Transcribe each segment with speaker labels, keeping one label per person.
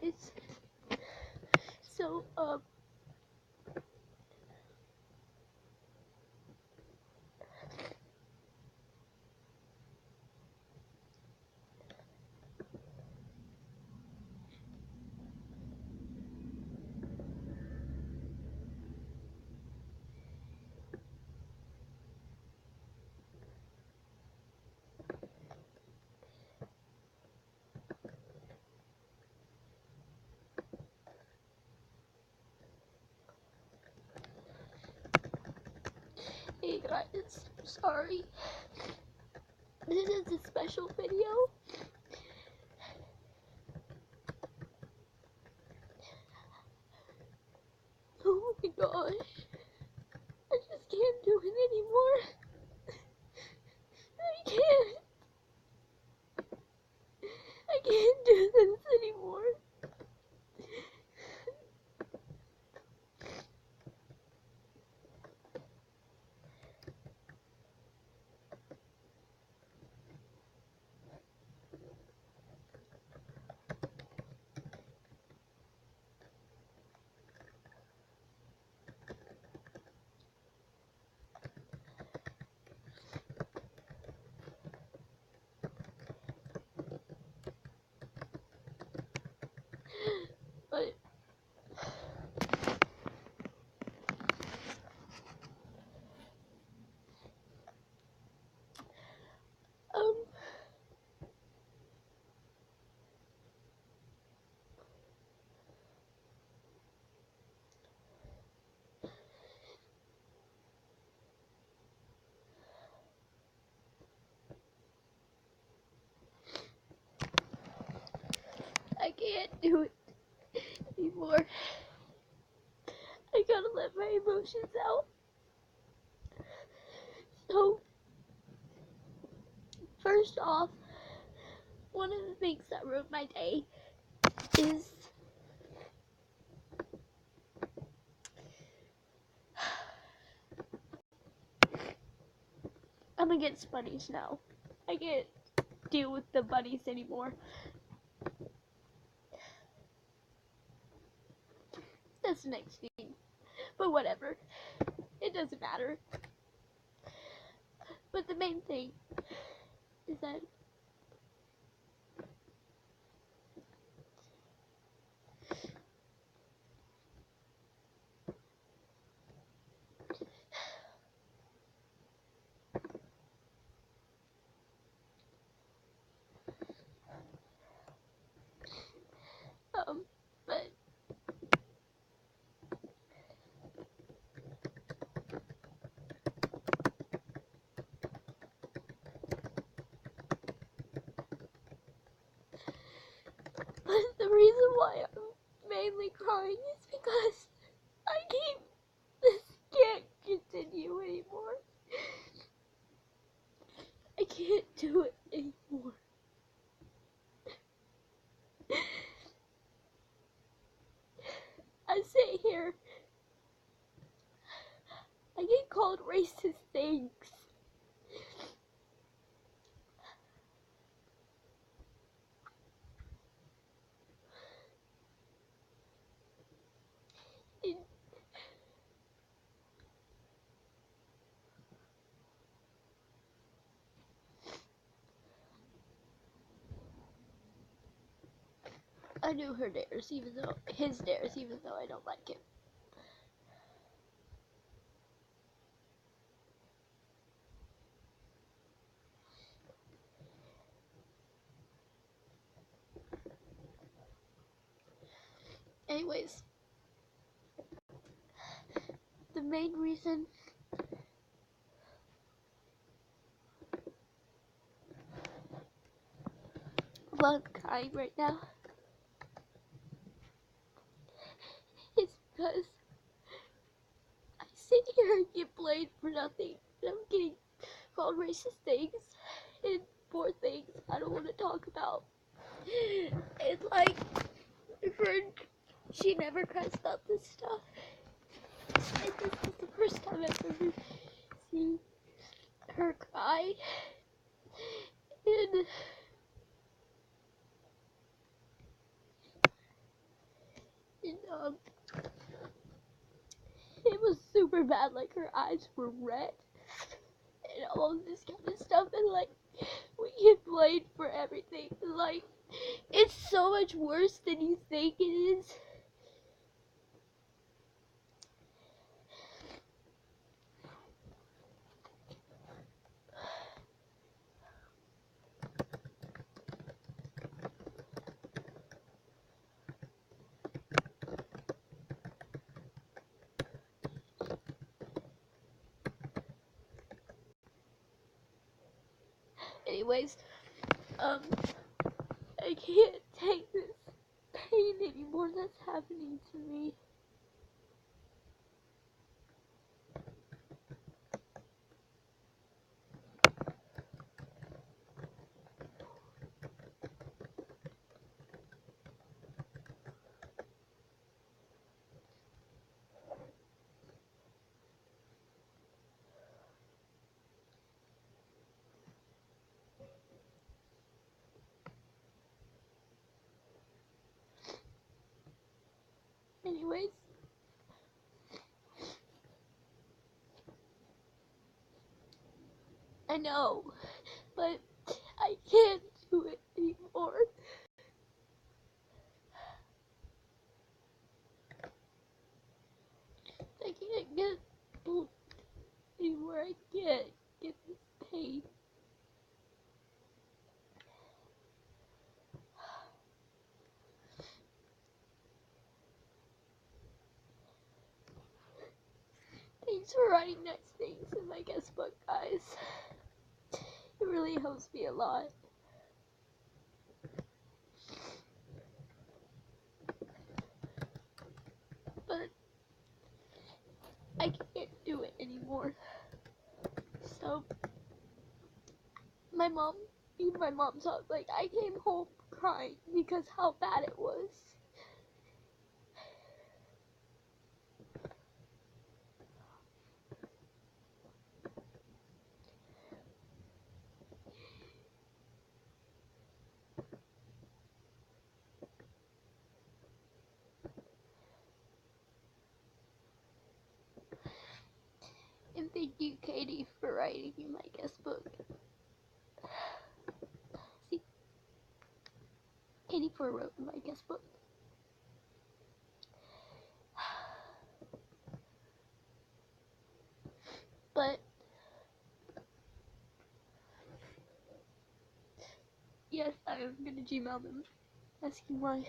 Speaker 1: guys. So, hey guys, sorry. This is a special video. Oh my gosh. I just can't do it anymore. I can't do this anymore. But I can't do it anymore. I gotta let my emotions out. So, first off, one of the things that ruined my day is I'm against bunnies now. I can't deal with the bunnies anymore. That's the next thing. But whatever. It doesn't matter. But the main thing is that but the reason why I'm mainly crying is because this can't continue anymore. I can't do it anymore. I sit here, I get called racist things. I knew his dares, even though I don't like him. Anyways, the main reason why I'm crying right now is because I sit here and get blamed for nothing, and I'm getting called racist things and more things I don't want to talk about. And like, my friend, she never cries about this stuff. And this is the first time I've ever seen her cry. And super bad, like her eyes were red and all of this kind of stuff, and like we get blamed for everything. Like, it's so much worse than you think it is. Anyways, I can't take this pain anymore that's happening to me. Anyways, I know, but I can't do it anymore. I can't get both anymore. I can't get this pain. Thanks for writing nice things in my guest book, guys. It really helps me a lot. But I can't do it anymore. So my mom thought, like, I came home crying because how bad it was. And thank you, Katie, for writing in my guest book. See, Katie wrote in my guest book. But yes, I am gonna Gmail them, asking why.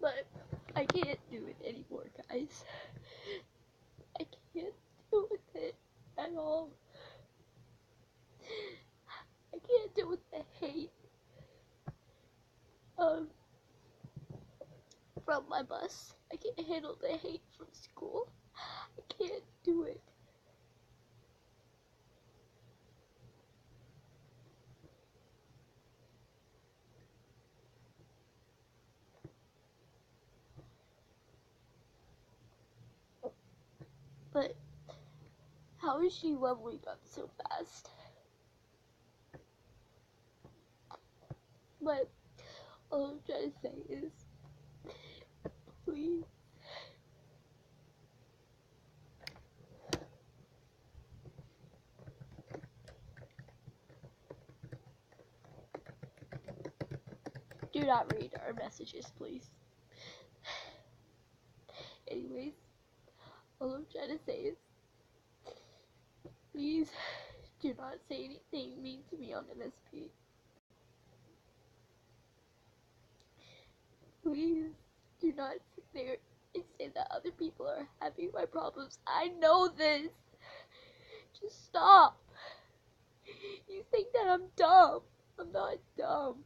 Speaker 1: But I can't do it anymore, guys. I can't deal with it at all. I can't deal with the hate from my bus. I can't handle the hate from school. I can't do it. But how is she leveling up so fast? But all I'm trying to say is, please, do not read our messages, please. Anyways, all I'm trying to say is, please do not say anything mean to me on MSP. Please do not sit there and say that other people are having my problems. I know this. Just stop. You think that I'm dumb. I'm not dumb.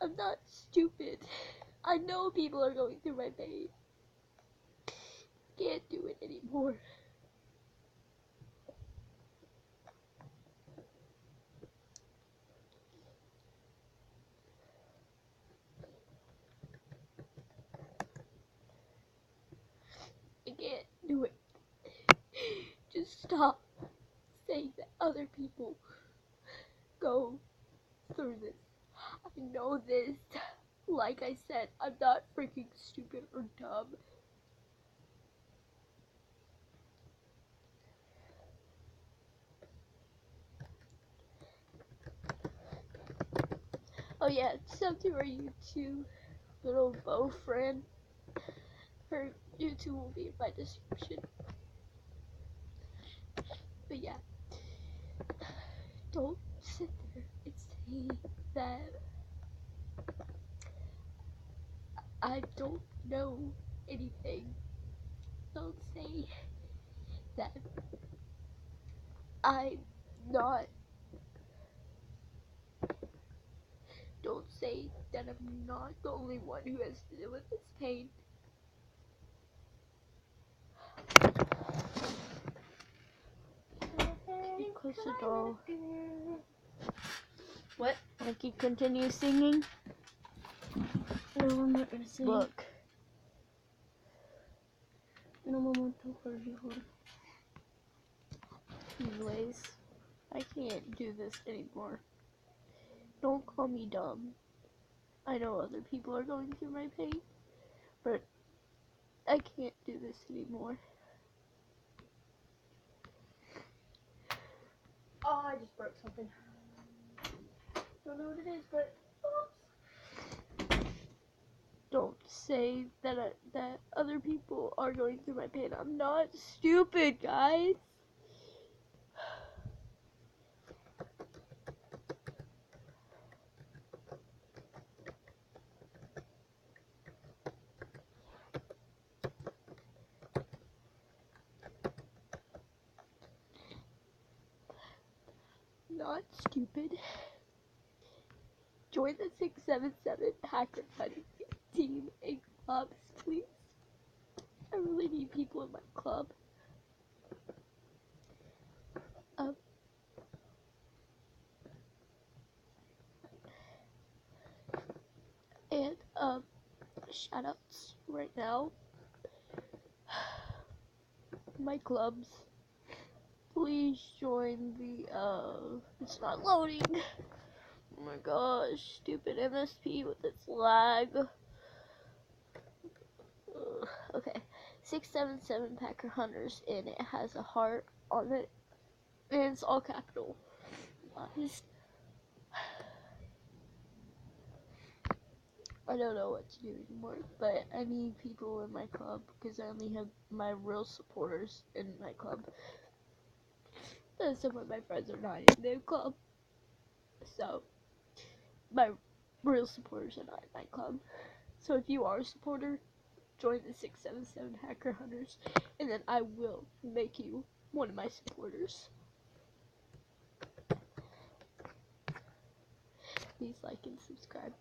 Speaker 1: I'm not stupid. I know people are going through my pain. Can't do it anymore. I can't do it. Just stop saying that other people go through this. I know this. Like I said, I'm not freaking stupid or dumb. Oh yeah, sub to our YouTube little beau friend. Her YouTube will be in my description. But yeah, don't sit there and say that I don't know anything. Don't say that I'm not. Don't say that I'm not the only one who has to deal with this pain. Can you close the door?
Speaker 2: What?
Speaker 1: Like you continue singing?
Speaker 2: No, I'm not gonna sing.
Speaker 1: Look.
Speaker 2: No momento por favor.
Speaker 1: Anyways, I can't do this anymore. Don't call me dumb. I know other people are going through my pain, but I can't do this anymore.
Speaker 2: Oh, I just broke something. Don't know what it is, but oops.
Speaker 1: Don't say that that other people are going through my pain. I'm not stupid, guys. Not stupid. Join the 677 Hacker Hunting team in clubs, please. I really need people in my club. And shoutouts right now. My clubs. Please join the it's not loading. Oh my gosh, stupid MSP with its lag. Okay, 677 Packer Hunters, and it has a heart on it, and it's all capital. I don't know what to do anymore, but I need people in my club because I only have my real supporters in my club. And some of my friends are not in the club, so my real supporters are not in my club. So if you are a supporter, join the 677 Hacker Hunters, and then I will make you one of my supporters. Please like and subscribe.